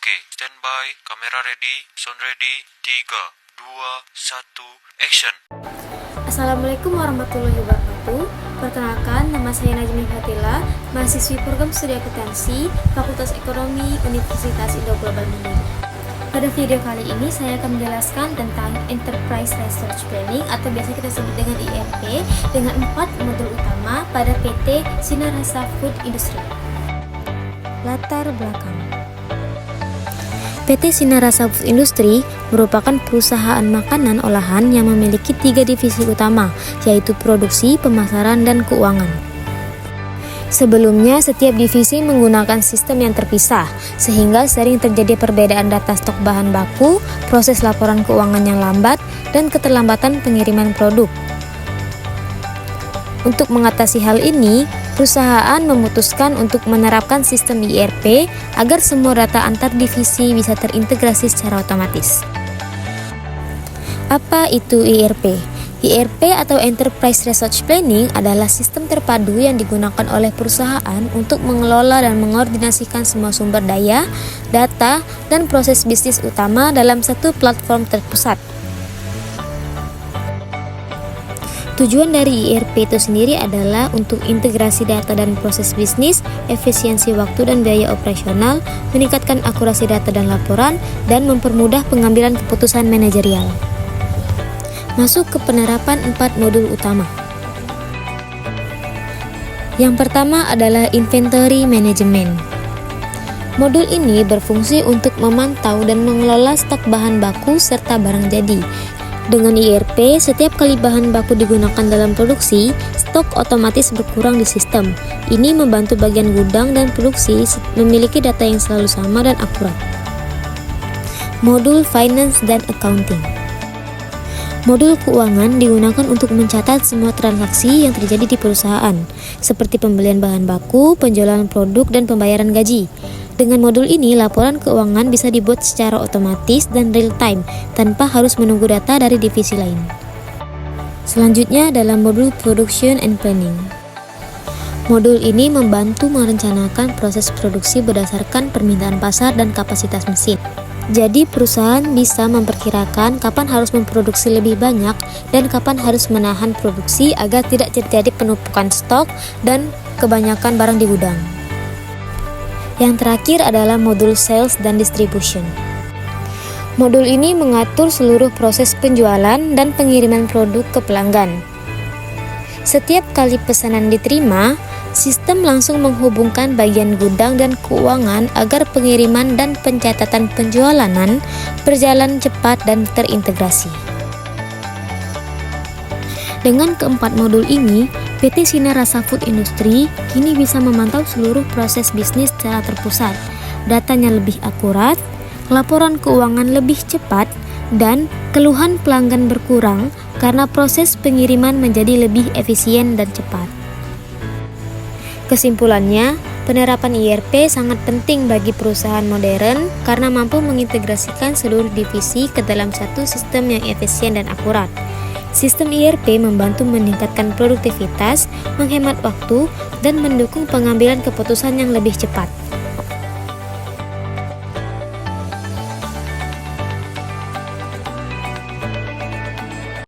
Oke, standby, kamera ready, sound ready, 3, 2, 1, action. Assalamualaikum warahmatullahi wabarakatuh. Perkenalkan, nama saya Najmi Fatila, mahasiswi program studi akuntansi Fakultas Ekonomi Universitas Indo Global Bandung. Pada video kali ini saya akan menjelaskan tentang Enterprise Resource Planning atau biasa kita sebut dengan ERP dengan 4 modul utama pada PT Sinar Rasa Food Industry. Latar belakang PT Sinar Rasa Food Industry merupakan perusahaan makanan olahan yang memiliki 3 divisi utama, yaitu produksi, pemasaran, dan keuangan. Sebelumnya, setiap divisi menggunakan sistem yang terpisah, sehingga sering terjadi perbedaan data stok bahan baku, proses laporan keuangan yang lambat, dan keterlambatan pengiriman produk. Untuk mengatasi hal ini, perusahaan memutuskan untuk menerapkan sistem ERP agar semua data antar divisi bisa terintegrasi secara otomatis. Apa itu ERP? ERP atau Enterprise Resource Planning adalah sistem terpadu yang digunakan oleh perusahaan untuk mengelola dan mengordinasikan semua sumber daya, data, dan proses bisnis utama dalam satu platform terpusat. Tujuan dari ERP itu sendiri adalah untuk integrasi data dan proses bisnis, efisiensi waktu dan biaya operasional, meningkatkan akurasi data dan laporan, dan mempermudah pengambilan keputusan manajerial. Masuk ke penerapan 4 modul utama. Yang pertama adalah Inventory Management. Modul ini berfungsi untuk memantau dan mengelola stok bahan baku serta barang jadi. Dengan ERP, setiap kali bahan baku digunakan dalam produksi, stok otomatis berkurang di sistem. Ini membantu bagian gudang dan produksi memiliki data yang selalu sama dan akurat. Modul Finance dan Accounting. Modul keuangan digunakan untuk mencatat semua transaksi yang terjadi di perusahaan, seperti pembelian bahan baku, penjualan produk, dan pembayaran gaji. Dengan modul ini, laporan keuangan bisa dibuat secara otomatis dan real-time, tanpa harus menunggu data dari divisi lain. Selanjutnya adalah modul Production and Planning. Modul ini membantu merencanakan proses produksi berdasarkan permintaan pasar dan kapasitas mesin. Jadi perusahaan bisa memperkirakan kapan harus memproduksi lebih banyak dan kapan harus menahan produksi agar tidak terjadi penumpukan stok dan kebanyakan barang di gudang. Yang terakhir adalah modul Sales dan Distribution. Modul ini mengatur seluruh proses penjualan dan pengiriman produk ke pelanggan. Setiap kali pesanan diterima, sistem langsung menghubungkan bagian gudang dan keuangan agar pengiriman dan pencatatan penjualan berjalan cepat dan terintegrasi. Dengan keempat modul ini, PT Sinar Rasa Food Industry kini bisa memantau seluruh proses bisnis secara terpusat, datanya lebih akurat, laporan keuangan lebih cepat, dan keluhan pelanggan berkurang karena proses pengiriman menjadi lebih efisien dan cepat. Kesimpulannya, penerapan ERP sangat penting bagi perusahaan modern karena mampu mengintegrasikan seluruh divisi ke dalam satu sistem yang efisien dan akurat. Sistem ERP membantu meningkatkan produktivitas, menghemat waktu, dan mendukung pengambilan keputusan yang lebih cepat.